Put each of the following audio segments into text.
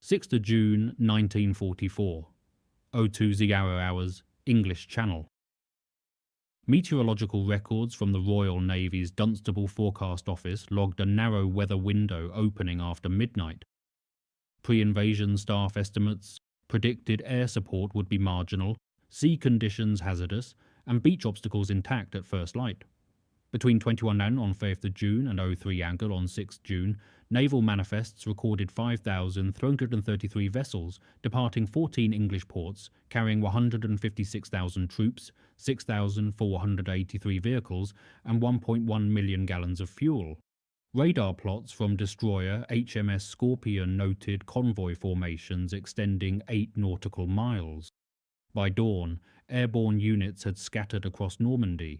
6th of June 1944, 02 hours, English Channel. Meteorological records from the Royal Navy's Dunstable Forecast Office logged a narrow weather window opening after midnight. Pre-invasion staff estimates predicted air support would be marginal, sea conditions hazardous, and beach obstacles intact at first light. Between 21:00 on 5th of June and 03 angle on 6th June, naval manifests recorded 5,333 vessels departing 14 English ports, carrying 156,000 troops, 6,483 vehicles, and 1.1 million gallons of fuel. Radar plots from destroyer HMS Scorpion noted convoy formations extending 8 nautical miles. By dawn, airborne units had scattered across Normandy.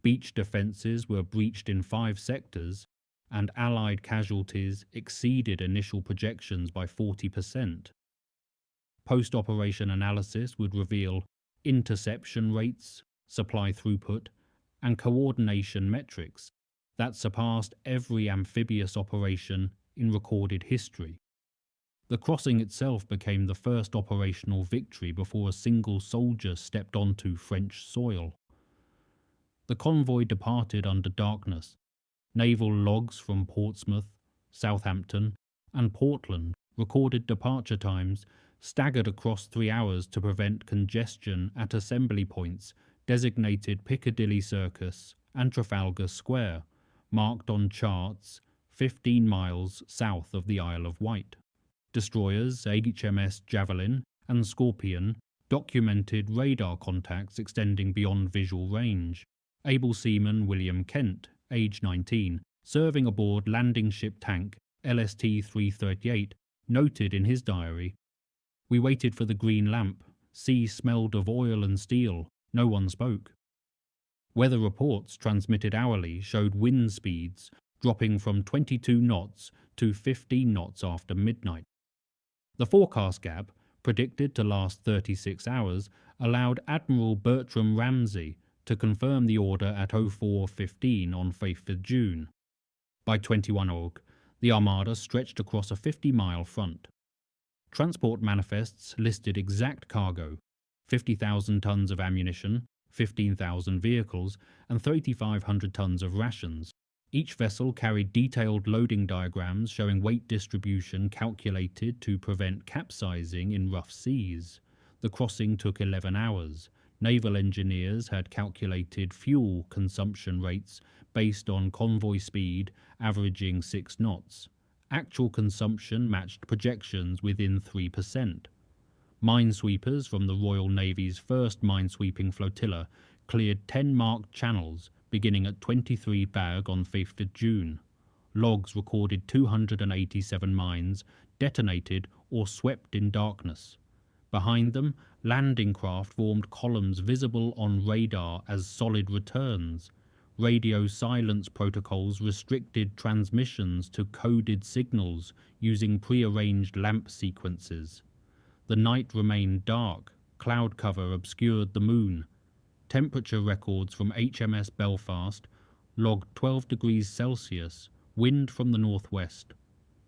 Beach defences were breached in 5 sectors, and Allied casualties exceeded initial projections by 40%. Post-operation analysis would reveal interception rates, supply throughput, and coordination metrics that surpassed every amphibious operation in recorded history. The crossing itself became the first operational victory before a single soldier stepped onto French soil. The convoy departed under darkness. Naval logs from Portsmouth, Southampton, and Portland recorded departure times staggered across 3 hours to prevent congestion at assembly points designated Piccadilly Circus and Trafalgar Square, marked on charts 15 miles south of the Isle of Wight. Destroyers HMS Javelin and Scorpion documented radar contacts extending beyond visual range. Able seaman William Kent, age 19, serving aboard landing ship tank LST-338, noted in his diary, "We waited for the green lamp. Sea smelled of oil and steel. No one spoke." Weather reports transmitted hourly showed wind speeds dropping from 22 knots to 15 knots after midnight. The forecast gap, predicted to last 36 hours, allowed Admiral Bertram Ramsay to confirm the order at 04:15 on 5th of June. By 21 Aug, the Armada stretched across a 50-mile front. Transport manifests listed exact cargo: 50,000 tons of ammunition, 15,000 vehicles, and 3,500 tons of rations. Each vessel carried detailed loading diagrams showing weight distribution calculated to prevent capsizing in rough seas. The crossing took 11 hours. Naval engineers had calculated fuel consumption rates based on convoy speed averaging 6 knots. Actual consumption matched projections within 3%. Minesweepers from the Royal Navy's first minesweeping flotilla cleared 10 marked channels beginning at 23 Bag on 5th of June. Logs recorded 287 mines detonated or swept in darkness. Behind them, landing craft formed columns visible on radar as solid returns. Radio silence protocols restricted transmissions to coded signals using prearranged lamp sequences. The night remained dark. Cloud cover obscured the moon. Temperature records from HMS Belfast logged 12 degrees Celsius, wind from the northwest.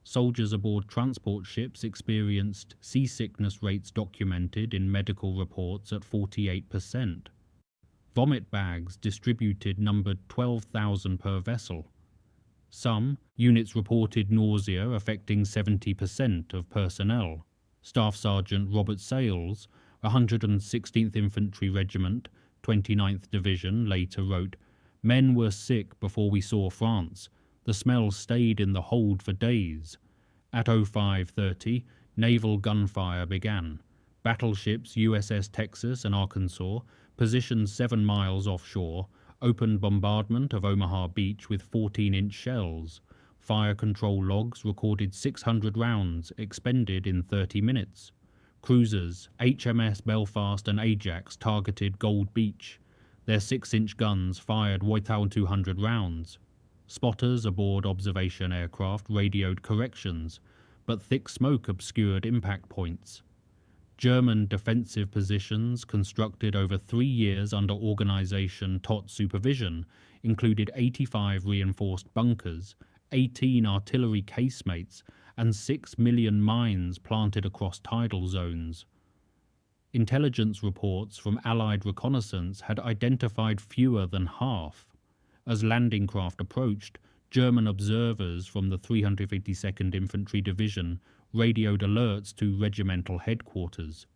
Soldiers aboard transport ships experienced seasickness rates documented in medical reports at 48%. Vomit bags distributed numbered 12,000 per vessel. Some units reported nausea affecting 70% of personnel. Staff Sergeant Robert Sales, 116th Infantry Regiment, 29th Division, later wrote, "Men were sick before we saw France. The smell stayed in the hold for days." At 05:30, naval gunfire began. Battleships USS Texas and Arkansas, positioned 7 miles offshore, opened bombardment of Omaha Beach with 14-inch shells. Fire control logs recorded 600 rounds expended in 30 minutes. Cruisers HMS Belfast and Ajax targeted Gold Beach. Their 6-inch guns fired 1,200 rounds. Spotters aboard observation aircraft radioed corrections, but thick smoke obscured impact points. German defensive positions constructed over 3 years under Organisation TOT supervision included 85 reinforced bunkers, 18 artillery casemates, and 6 million mines planted across tidal zones. Intelligence reports from Allied reconnaissance had identified fewer than half. As landing craft approached, German observers from the 352nd Infantry Division radioed alerts to regimental headquarters.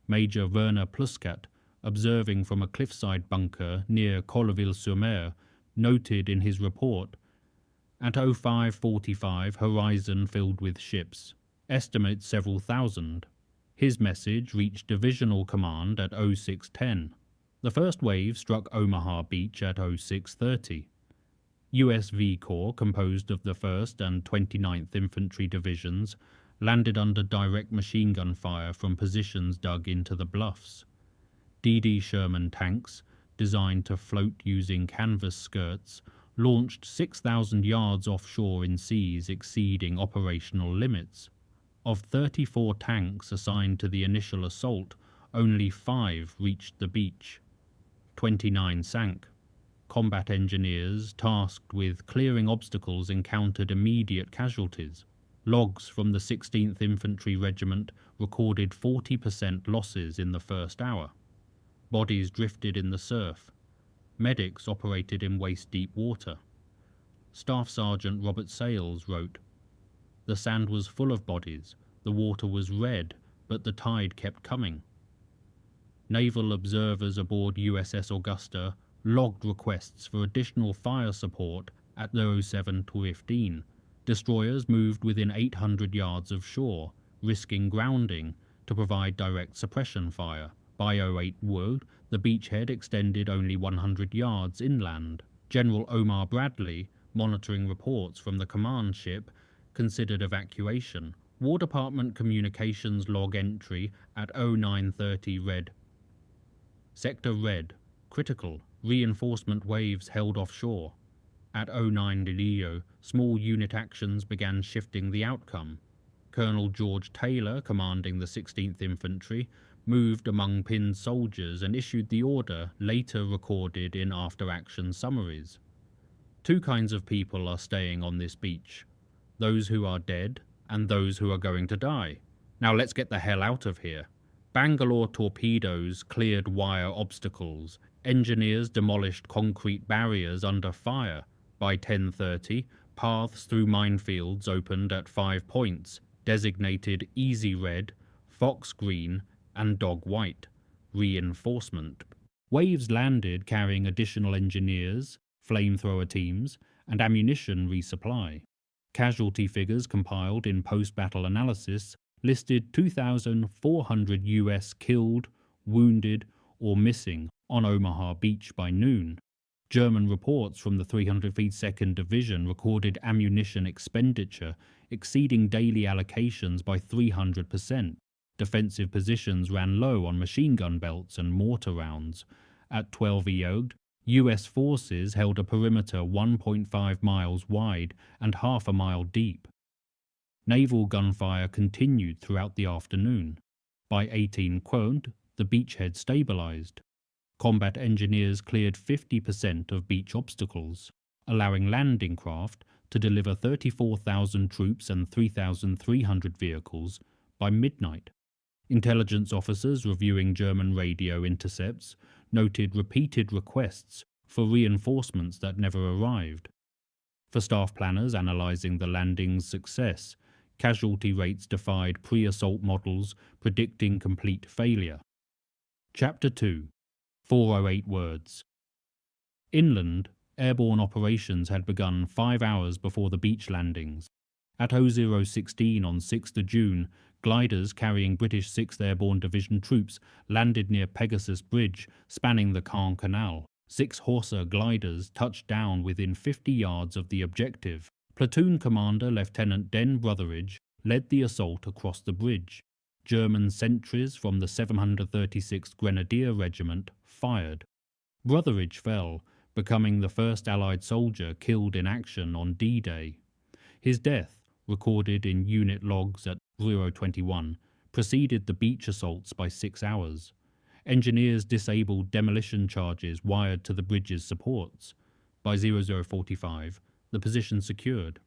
Major Werner Pluskat, observing from a cliffside bunker near Colleville-sur-Mer, noted in his report, "At 05:45, horizon filled with ships. Estimate several thousand." His message reached divisional command at 06:10. The first wave struck Omaha Beach at 06:30. US VII Corps, composed of the 1st and 29th Infantry Divisions, landed under direct machine gun fire from positions dug into the bluffs. D.D. Sherman tanks, designed to float using canvas skirts, launched 6,000 yards offshore in seas exceeding operational limits. Of 34 tanks assigned to the initial assault, only 5 reached the beach. 29 sank. Combat engineers tasked with clearing obstacles encountered immediate casualties. Logs from the 16th Infantry Regiment recorded 40% losses in the first hour. Bodies drifted in the surf. Medics operated in waist-deep water. Staff Sergeant Robert Sales wrote, "The sand was full of bodies, the water was red, but the tide kept coming." Naval observers aboard USS Augusta logged requests for additional fire support at 07:15. Destroyers moved within 800 yards of shore, risking grounding to provide direct suppression fire. By 08 Wood, the beachhead extended only 100 yards inland. General Omar Bradley, monitoring reports from the command ship, considered evacuation. War Department communications log entry at 09:30 read, "Sector red, critical, reinforcement waves held offshore." At 09 Lilio, small unit actions began shifting the outcome. Colonel George Taylor, commanding the 16th Infantry, moved among pinned soldiers and issued the order later recorded in after-action summaries. Two kinds of people are staying on this beach: those who are dead and those who are going to die. Now let's get the hell out of here. Bangalore torpedoes cleared wire obstacles. Engineers demolished concrete barriers under fire. By 10:30, paths through minefields opened at 5 points, designated Easy Red, Fox Green, and Dog White. Reinforcement. Waves landed carrying additional engineers, flamethrower teams, and ammunition resupply. Casualty figures compiled in post-battle analysis listed 2,400 US killed, wounded, or missing on Omaha Beach by noon. German reports from the 352nd Division recorded ammunition expenditure exceeding daily allocations by 300%. Defensive positions ran low on machine gun belts and mortar rounds. At 12 Eogd, US forces held a perimeter 1.5 miles wide and half a mile deep. Naval gunfire continued throughout the afternoon. By 18 Quote, the beachhead stabilized. Combat engineers cleared 50% of beach obstacles, allowing landing craft to deliver 34,000 troops and 3,300 vehicles by midnight. Intelligence officers reviewing German radio intercepts noted repeated requests for reinforcements that never arrived. For staff planners analyzing the landing's success, casualty rates defied pre-assault models predicting complete failure. Chapter 2. 408 words. Inland, airborne operations had begun 5 hours before the beach landings. At 00:16 on 6 June, gliders carrying British 6th Airborne Division troops landed near Pegasus Bridge, spanning the Caen Canal. 6 Horsa gliders touched down within 50 yards of the objective. Platoon Commander Lieutenant Den Brotheridge led the assault across the bridge. German sentries from the 736th Grenadier Regiment fired. Brotheridge fell, becoming the first Allied soldier killed in action on D-Day. His death, recorded in unit logs at 021, preceded the beach assaults by 6 hours. Engineers disabled demolition charges wired to the bridge's supports. By 0045, the position secured.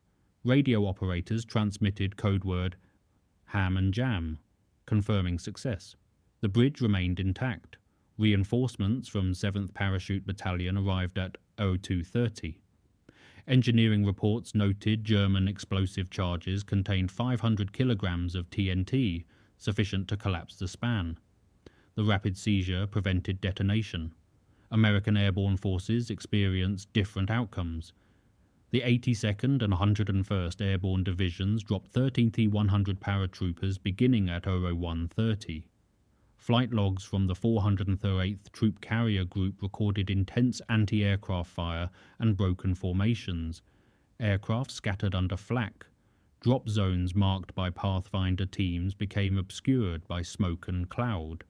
Radio operators transmitted code word ham and jam, confirming success. The bridge remained intact. Reinforcements from 7th Parachute Battalion arrived at 0230. Engineering reports noted German explosive charges contained 500 kilograms of TNT, sufficient to collapse the span. The rapid seizure prevented detonation. American airborne forces experienced different outcomes. The 82nd and 101st Airborne Divisions dropped 13 T-100 paratroopers beginning at 00130. Flight logs from the 438th Troop Carrier Group recorded intense anti-aircraft fire and broken formations. Aircraft scattered under flak. Drop zones marked by Pathfinder teams became obscured by smoke and cloud.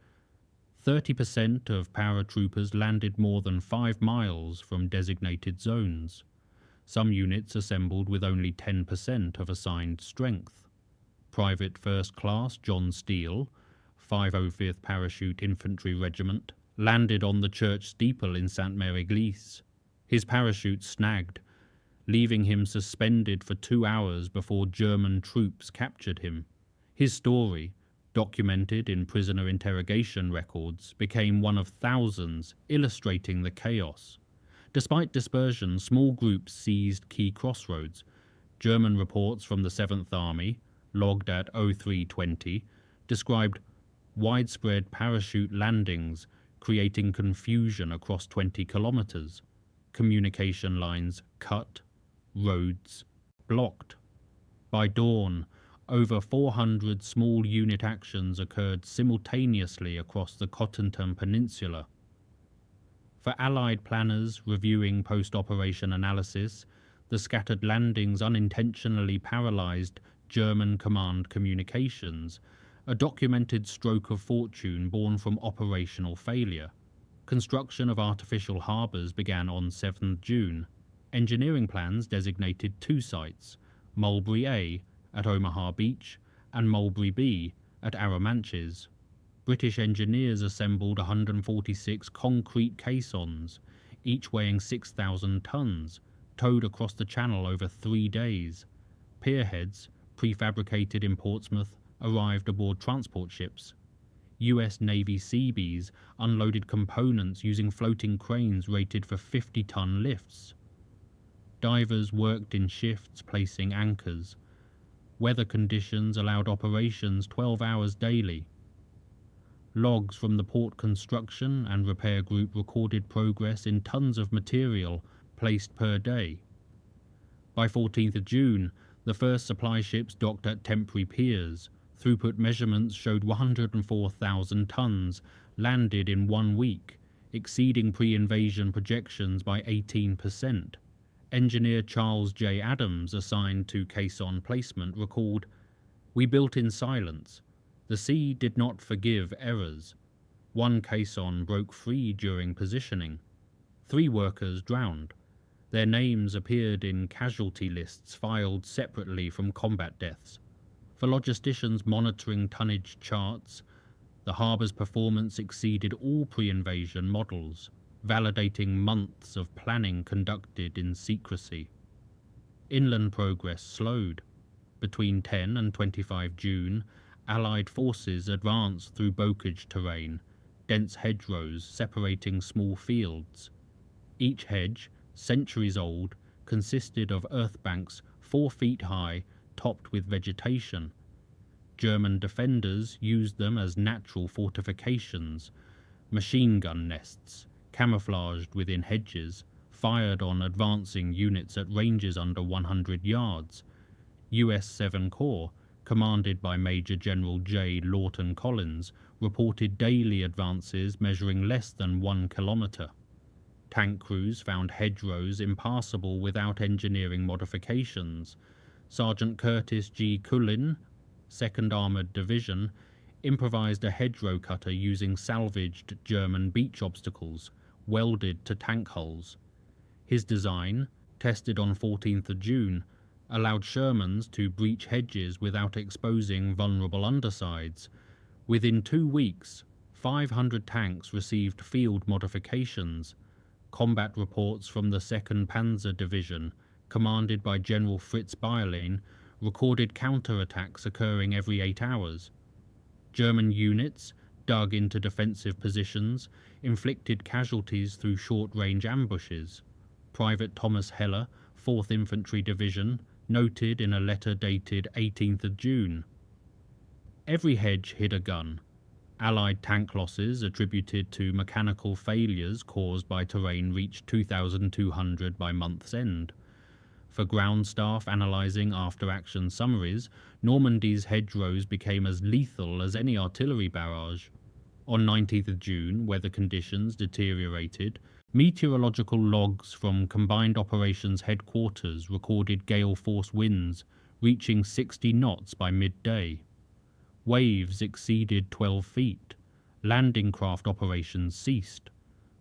30% of paratroopers landed more than 5 miles from designated zones. Some units assembled with only 10% of assigned strength. Private First Class John Steele, 505th Parachute Infantry Regiment, landed on the church steeple in Sainte-Mère-Église. His parachute snagged, leaving him suspended for 2 hours before German troops captured him. His story, documented in prisoner interrogation records, became one of thousands illustrating the chaos. Despite dispersion, small groups seized key crossroads. German reports from the 7th Army, logged at 0320, described widespread parachute landings, creating confusion across 20 kilometers. Communication lines cut, roads blocked. By dawn, over 400 small unit actions occurred simultaneously across the Cotentin Peninsula. For Allied planners reviewing post-operation analysis, the scattered landings unintentionally paralyzed German command communications, a documented stroke of fortune born from operational failure. Construction of artificial harbours began on 7 June. Engineering plans designated 2 sites, Mulberry A at Omaha Beach and Mulberry B at Arromanches. British engineers assembled 146 concrete caissons, each weighing 6,000 tons, towed across the channel over 3 days. Pierheads, prefabricated in Portsmouth, arrived aboard transport ships. US Navy Seabees unloaded components using floating cranes rated for 50-ton lifts. Divers worked in shifts placing anchors. Weather conditions allowed operations 12 hours daily. Logs from the Port Construction and Repair Group recorded progress in tons of material placed per day. By 14th June, the first supply ships docked at temporary piers. Throughput measurements showed 104,000 tons landed in 1 week, exceeding pre-invasion projections by 18%. Engineer Charles J. Adams, assigned to caisson placement, recalled, "We built in silence. The sea did not forgive errors. 1 caisson broke free during positioning. 3 workers drowned. Their names appeared in casualty lists filed separately from combat deaths. For logisticians monitoring tonnage charts, the harbour's performance exceeded all pre-invasion models, validating months of planning conducted in secrecy. Inland progress slowed. Between 10 and 25 June, Allied forces advanced through bocage terrain, dense hedgerows separating small fields. Each hedge, centuries old, consisted of earth banks 4 feet high, topped with vegetation. German defenders used them as natural fortifications. Machine gun nests, camouflaged within hedges, fired on advancing units at ranges under 100 yards. US VII Corps, commanded by Major General J. Lawton Collins, reported daily advances measuring less than 1 kilometre. Tank crews found hedgerows impassable without engineering modifications. Sergeant Curtis G. Cullin, 2nd Armoured Division, improvised a hedgerow cutter using salvaged German beach obstacles, welded to tank hulls. His design, tested on 14th June, allowed Shermans to breach hedges without exposing vulnerable undersides. Within 2 weeks, 500 tanks received field modifications. Combat reports from the 2nd Panzer Division commanded by General Fritz Bayerlein, recorded counterattacks occurring every 8 hours. German units dug into defensive positions, inflicted casualties through short-range ambushes. Private Thomas Heller, 4th Infantry Division, noted in a letter dated 18th of June. Every hedge hid a gun. Allied tank losses attributed to mechanical failures caused by terrain reached 2,200 by month's end. For ground staff analysing after-action summaries, Normandy's hedgerows became as lethal as any artillery barrage. On 19th of June, weather conditions deteriorated. Meteorological logs from Combined Operations Headquarters recorded gale-force winds reaching 60 knots by midday. Waves exceeded 12 feet. Landing craft operations ceased.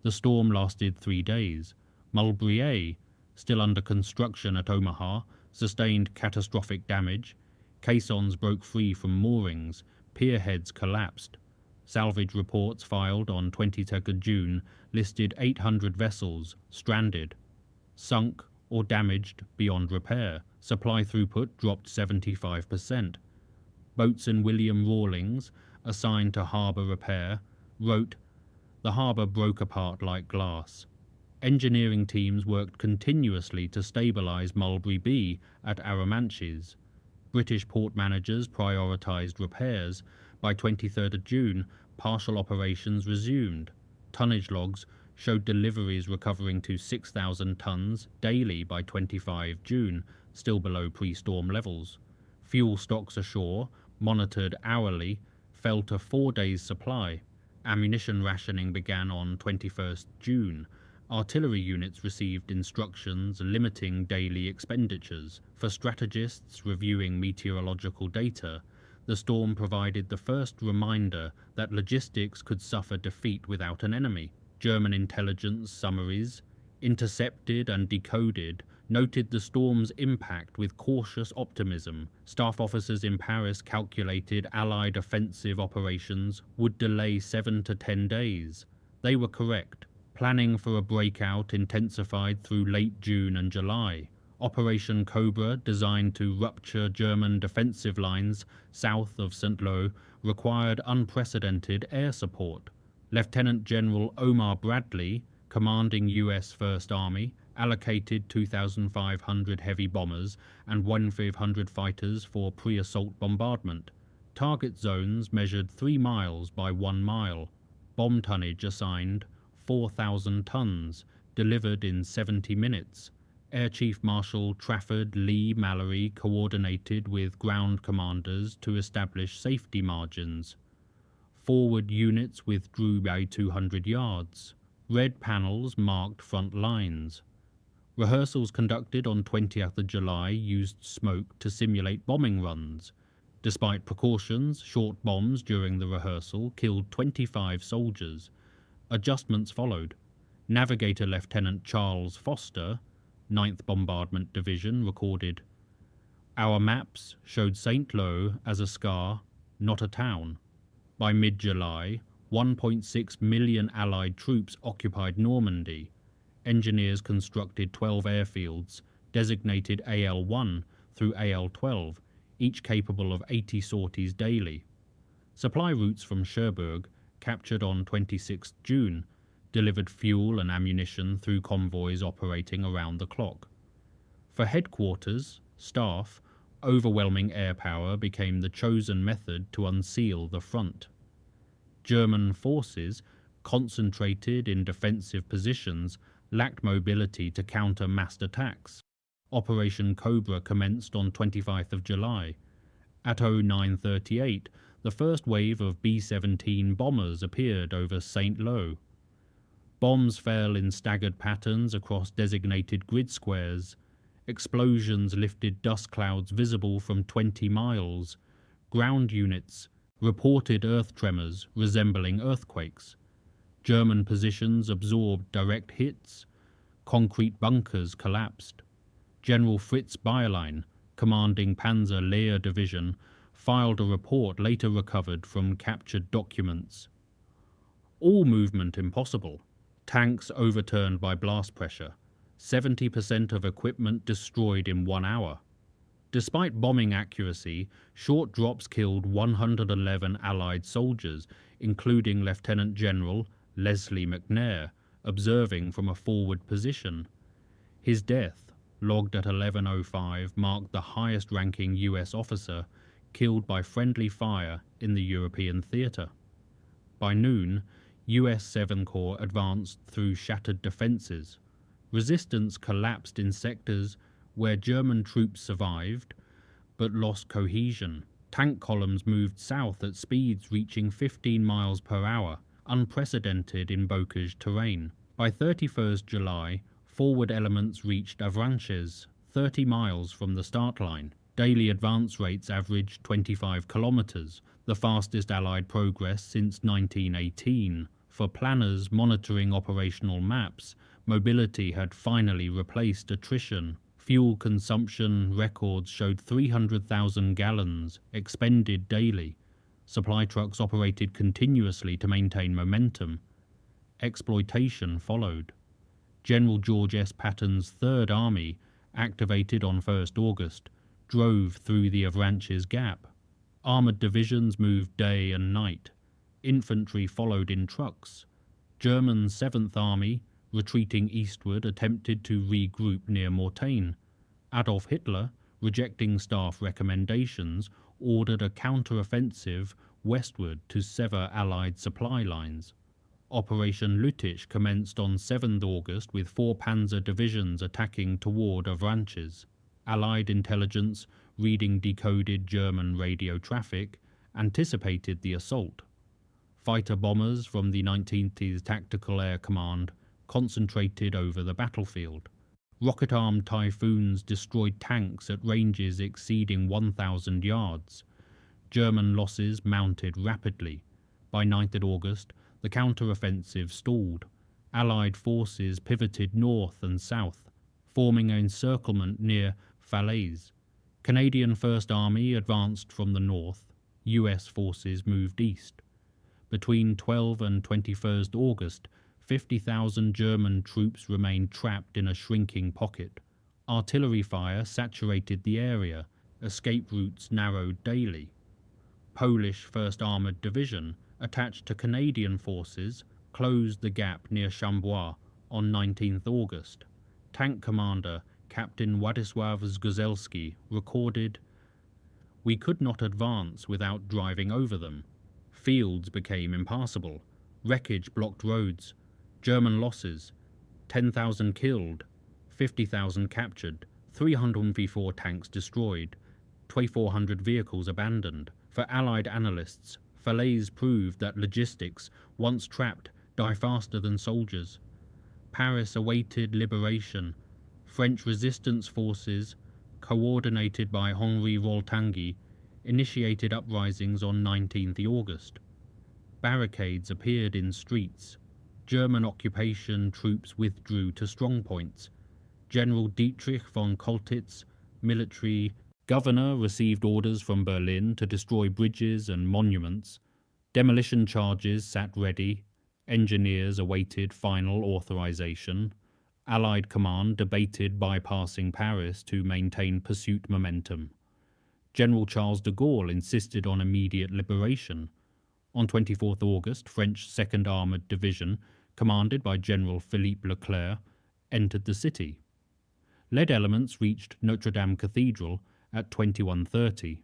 The storm lasted 3 days. Mulberry A, still under construction at Omaha, sustained catastrophic damage. Caissons broke free from moorings. Pierheads collapsed. Salvage reports filed on 22nd June listed 800 vessels stranded, sunk or damaged beyond repair. Supply throughput dropped 75%. Boatswain William Rawlings, assigned to harbour repair, wrote, "The harbour broke apart like glass." Engineering teams worked continuously to stabilise Mulberry B at Arromanches. British port managers prioritised repairs. By 23rd of June, partial operations resumed. Tonnage logs showed deliveries recovering to 6,000 tonnes daily by 25 June, still below pre-storm levels. Fuel stocks ashore, monitored hourly, fell to 4 days' supply. Ammunition rationing began on 21st June. Artillery units received instructions limiting daily expenditures. For strategists reviewing meteorological data, the storm provided the first reminder that logistics could suffer defeat without an enemy. German intelligence summaries, intercepted and decoded, noted the storm's impact with cautious optimism. Staff officers in Paris calculated Allied offensive operations would delay 7 to 10 days. They were correct. Planning for a breakout intensified through late June and July. Operation Cobra, designed to rupture German defensive lines south of St. Lo, required unprecedented air support. Lieutenant General Omar Bradley, commanding U.S. First Army, allocated 2,500 heavy bombers and 1,500 fighters for pre-assault bombardment. Target zones measured 3 miles by 1 mile. Bomb tonnage assigned 4,000 tons, delivered in 70 minutes. Air Chief Marshal Trafford Lee Mallory coordinated with ground commanders to establish safety margins. Forward units withdrew by 200 yards. Red panels marked front lines. Rehearsals conducted on 20th of July used smoke to simulate bombing runs. Despite precautions, short bombs during the rehearsal killed 25 soldiers. Adjustments followed. Navigator Lieutenant Charles Foster, 9th Bombardment Division, recorded, "Our maps showed St. Lo as a scar, not a town." By mid-July, 1.6 million Allied troops occupied Normandy. Engineers constructed 12 airfields, designated AL-1 through AL-12, each capable of 80 sorties daily. Supply routes from Cherbourg, captured on 26 June, delivered fuel and ammunition through convoys operating around the clock. For headquarters, staff, overwhelming air power became the chosen method to unseal the front. German forces, concentrated in defensive positions, lacked mobility to counter massed attacks. Operation Cobra commenced on 25th of July. At 09:38, the first wave of B-17 bombers appeared over St. Lo. Bombs fell in staggered patterns across designated grid squares. Explosions lifted dust clouds visible from 20 miles. Ground units reported earth tremors resembling earthquakes. German positions absorbed direct hits. Concrete bunkers collapsed. General Fritz Bayerlein, commanding Panzer Lehr Division, filed a report later recovered from captured documents. All movement impossible. Tanks overturned by blast pressure. 70% of equipment destroyed in 1 hour. Despite bombing accuracy, short drops killed 111 Allied soldiers, including Lieutenant General Leslie McNair, observing from a forward position. His death, logged at 11:05, marked the highest-ranking US officer killed by friendly fire in the European theatre. By noon, US VII Corps advanced through shattered defences. Resistance collapsed in sectors where German troops survived but lost cohesion. Tank columns moved south at speeds reaching 15 miles per hour, unprecedented in bocage terrain. By 31st July, forward elements reached Avranches, 30 miles from the start line. Daily advance rates averaged 25 kilometers, the fastest Allied progress since 1918. For planners monitoring operational maps, mobility had finally replaced attrition. Fuel consumption records showed 300,000 gallons expended daily. Supply trucks operated continuously to maintain momentum. Exploitation followed. General George S. Patton's Third Army, activated on 1st August, drove through the Avranches Gap. Armoured divisions moved day and night. Infantry followed in trucks. German 7th Army, retreating eastward, attempted to regroup near Mortain. Adolf Hitler, rejecting staff recommendations, ordered a counter-offensive westward to sever Allied supply lines. Operation Lüttich commenced on 7th August with 4 panzer divisions attacking toward Avranches. Allied intelligence, reading decoded German radio traffic, anticipated the assault. Fighter bombers from the 19th Tactical Air Command concentrated over the battlefield. Rocket-armed Typhoons destroyed tanks at ranges exceeding 1,000 yards. German losses mounted rapidly. By 9th August, the counter-offensive stalled. Allied forces pivoted north and south, forming an encirclement near Falaise. Canadian First Army advanced from the north. US forces moved east. Between 12 and 21st August, 50,000 German troops remained trapped in a shrinking pocket. Artillery fire saturated the area. Escape routes narrowed daily. Polish 1st Armoured Division, attached to Canadian forces, closed the gap near Chambois on 19th August. Tank commander Captain Władysław Zgorzelski recorded, "We could not advance without driving over them. Fields became impassable. Wreckage blocked roads. German losses, 10,000 killed, 50,000 captured, 304 tanks destroyed, 2,400 vehicles abandoned." For Allied analysts, Falaise proved that logistics, once trapped, die faster than soldiers. Paris awaited liberation. French resistance forces, coordinated by Henri Roltanguy, initiated uprisings on 19th August. Barricades appeared in streets. German occupation troops withdrew to strongpoints. General Dietrich von Koltitz, military governor, received orders from Berlin to destroy bridges and monuments. Demolition charges sat ready. Engineers awaited final authorization. Allied command debated bypassing Paris to maintain pursuit momentum. General Charles de Gaulle insisted on immediate liberation. On 24th August, French 2nd Armoured Division, commanded by General Philippe Leclerc, entered the city. Lead elements reached Notre Dame Cathedral at 21:30.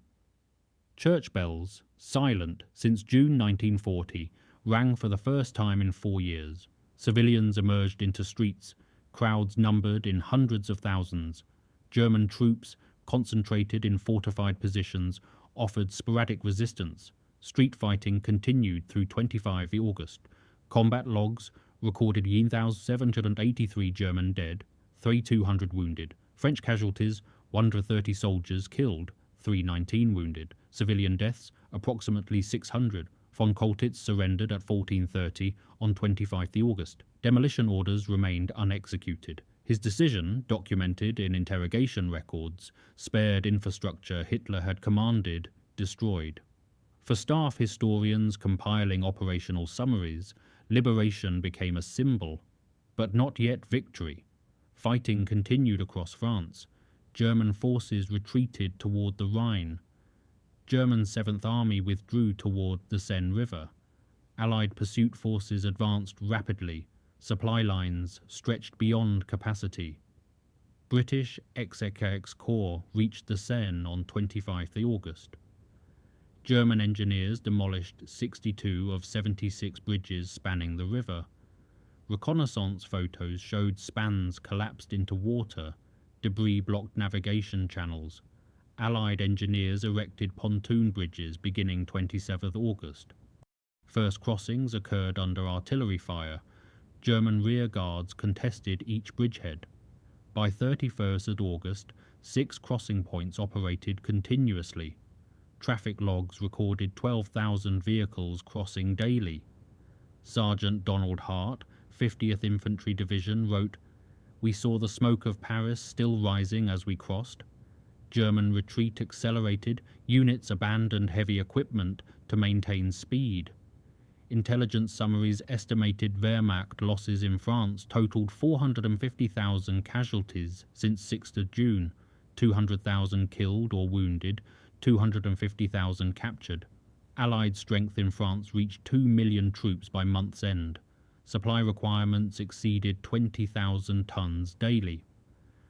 Church bells, silent since June 1940, rang for the first time in 4 years. Civilians emerged into streets, crowds numbered in hundreds of thousands. German troops, concentrated in fortified positions, offered sporadic resistance. Street fighting continued through 25 August. Combat logs recorded 1,783 German dead, 3,200 wounded. French casualties, 130 soldiers killed, 319 wounded. Civilian deaths, approximately 600. Von Koltitz surrendered at 14:30 on 25 August. Demolition orders remained unexecuted. His decision, documented in interrogation records, spared infrastructure Hitler had commanded destroyed. For staff historians compiling operational summaries, liberation became a symbol, but not yet victory. Fighting continued across France. German forces retreated toward the Rhine. German 7th Army withdrew toward the Seine River. Allied pursuit forces advanced rapidly. Supply lines stretched beyond capacity. British VII Corps reached the Seine on 25 August. German engineers demolished 62 of 76 bridges spanning the river. Reconnaissance photos showed spans collapsed into water, debris blocked navigation channels. Allied engineers erected pontoon bridges beginning 27 August. First crossings occurred under artillery fire. German rearguards contested each bridgehead. By 31st August, 6 crossing points operated continuously. Traffic logs recorded 12,000 vehicles crossing daily. Sergeant Donald Hart, 50th Infantry Division, wrote, "We saw the smoke of Paris still rising as we crossed. German retreat accelerated, units abandoned heavy equipment to maintain speed. Intelligence summaries estimated Wehrmacht losses in France totaled 450,000 casualties since 6th June, 200,000 killed or wounded, 250,000 captured. Allied strength in France reached 2 million troops by month's end. Supply requirements exceeded 20,000 tons daily."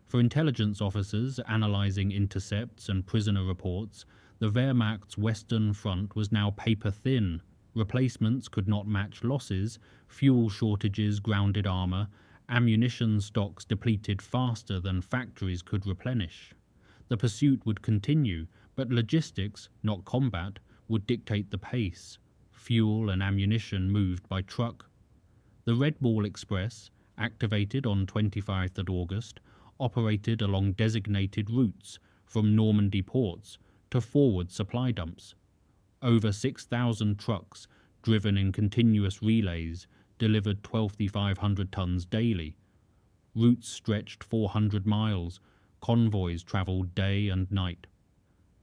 For intelligence officers analyzing intercepts and prisoner reports, the Wehrmacht's Western Front was now paper-thin. Replacements could not match losses, fuel shortages grounded armor, ammunition stocks depleted faster than factories could replenish. The pursuit would continue, but logistics, not combat, would dictate the pace. Fuel and ammunition moved by truck. The Red Ball Express, activated on 25 August, operated along designated routes from Normandy ports to forward supply dumps. Over 6,000 trucks, driven in continuous relays, delivered 12,500 tons daily. Routes stretched 400 miles. Convoys traveled day and night.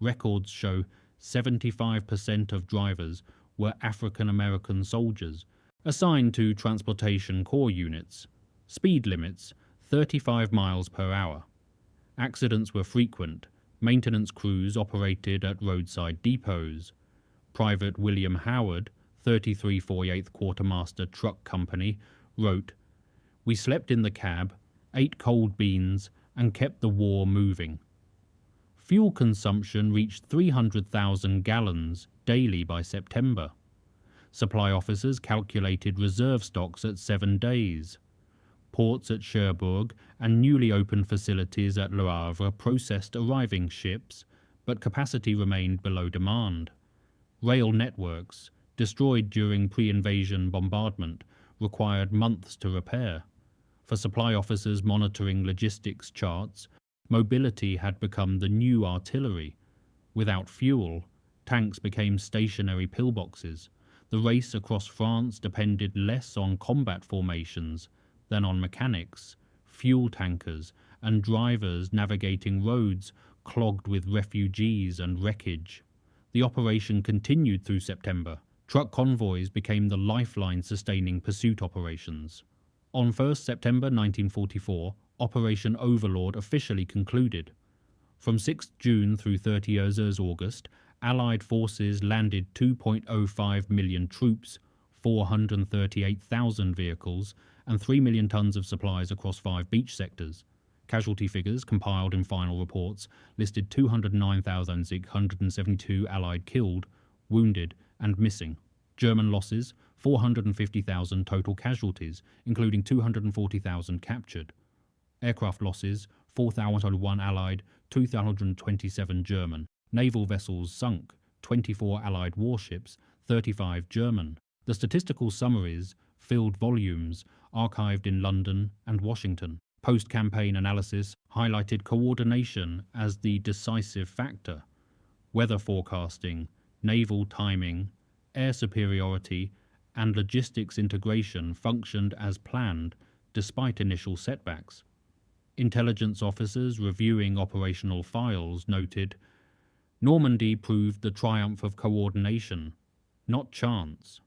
Records show 75% of drivers were African American soldiers, assigned to Transportation Corps units. Speed limits, 35 miles per hour. Accidents were frequent. Maintenance crews operated at roadside depots. Private William Howard, 3348th Quartermaster Truck Company, wrote, "We slept in the cab, ate cold beans, and kept the war moving." Fuel consumption reached 300,000 gallons daily by September. Supply officers calculated reserve stocks at 7 days. Ports at Cherbourg and newly opened facilities at Le Havre processed arriving ships, but capacity remained below demand. Rail networks, destroyed during pre-invasion bombardment, required months to repair. For supply officers monitoring logistics charts, mobility had become the new artillery. Without fuel, tanks became stationary pillboxes. The race across France depended less on combat formations than on mechanics, fuel tankers, and drivers navigating roads clogged with refugees and wreckage. The operation continued through September. Truck convoys became the lifeline sustaining pursuit operations. On 1st September 1944, Operation Overlord officially concluded. From 6th June through 30th August, Allied forces landed 2.05 million troops, 438,000 vehicles, and 3 million tons of supplies across 5 beach sectors. Casualty figures compiled in final reports listed 209,672 Allied killed, wounded, and missing. German losses, 450,000 total casualties, including 240,000 captured. Aircraft losses, 4,001 Allied, 2,027 German. Naval vessels sunk, 24 Allied warships, 35 German. The statistical summaries filled volumes archived in London and Washington. Post-campaign analysis highlighted coordination as the decisive factor. Weather forecasting, naval timing, air superiority, and logistics integration functioned as planned despite initial setbacks. Intelligence officers reviewing operational files noted, "Normandy proved the triumph of coordination, not chance."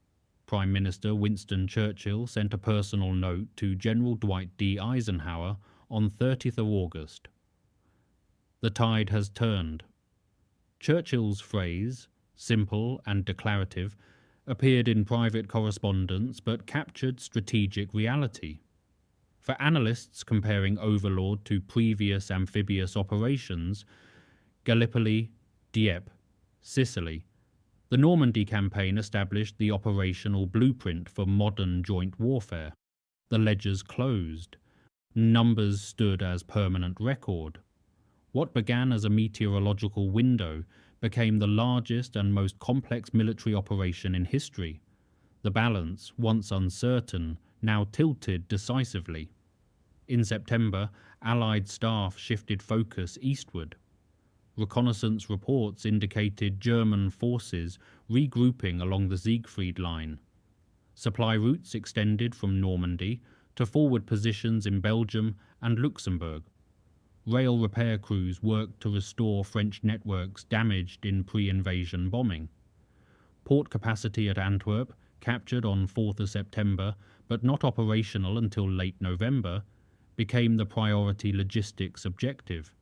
Prime Minister Winston Churchill sent a personal note to General Dwight D. Eisenhower on 30th of August. The tide has turned. Churchill's phrase, simple and declarative, appeared in private correspondence but captured strategic reality. For analysts comparing Overlord to previous amphibious operations, Gallipoli, Dieppe, Sicily, the Normandy campaign established the operational blueprint for modern joint warfare. The ledgers closed. Numbers stood as permanent record. What began as a meteorological window became the largest and most complex military operation in history. The balance, once uncertain, now tilted decisively. In September, Allied staff shifted focus eastward. Reconnaissance reports indicated German forces regrouping along the Siegfried Line. Supply routes extended from Normandy to forward positions in Belgium and Luxembourg. Rail repair crews worked to restore French networks damaged in pre-invasion bombing. Port capacity at Antwerp, captured on 4th of September but not operational until late November, became the priority logistics objective.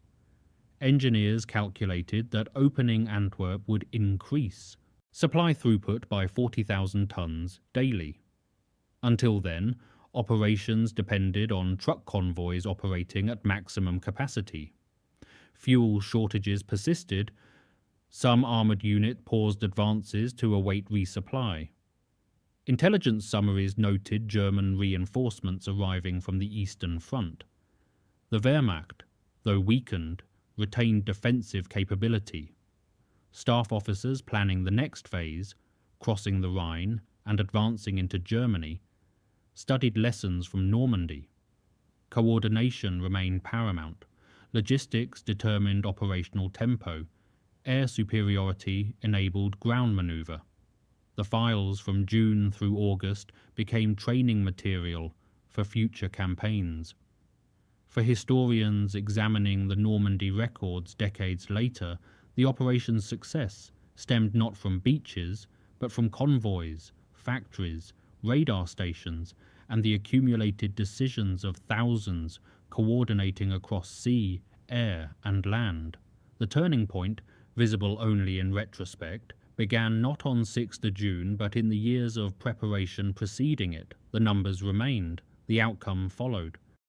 Engineers calculated that opening Antwerp would increase supply throughput by 40,000 tons daily. Until then, operations depended on truck convoys operating at maximum capacity. Fuel shortages persisted. Some armoured unit paused advances to await resupply. Intelligence summaries noted German reinforcements arriving from the Eastern Front. The Wehrmacht, though weakened, retained defensive capability. Staff officers planning the next phase, crossing the Rhine and advancing into Germany, studied lessons from Normandy. Coordination remained paramount. Logistics determined operational tempo. Air superiority enabled ground maneuver. The files from June through August became training material for future campaigns. For historians examining the Normandy records decades later, the operation's success stemmed not from beaches, but from convoys, factories, radar stations, and the accumulated decisions of thousands coordinating across sea, air, and land. The turning point, visible only in retrospect, began not on 6th of June but in the years of preparation preceding it. The numbers remained, the outcome followed.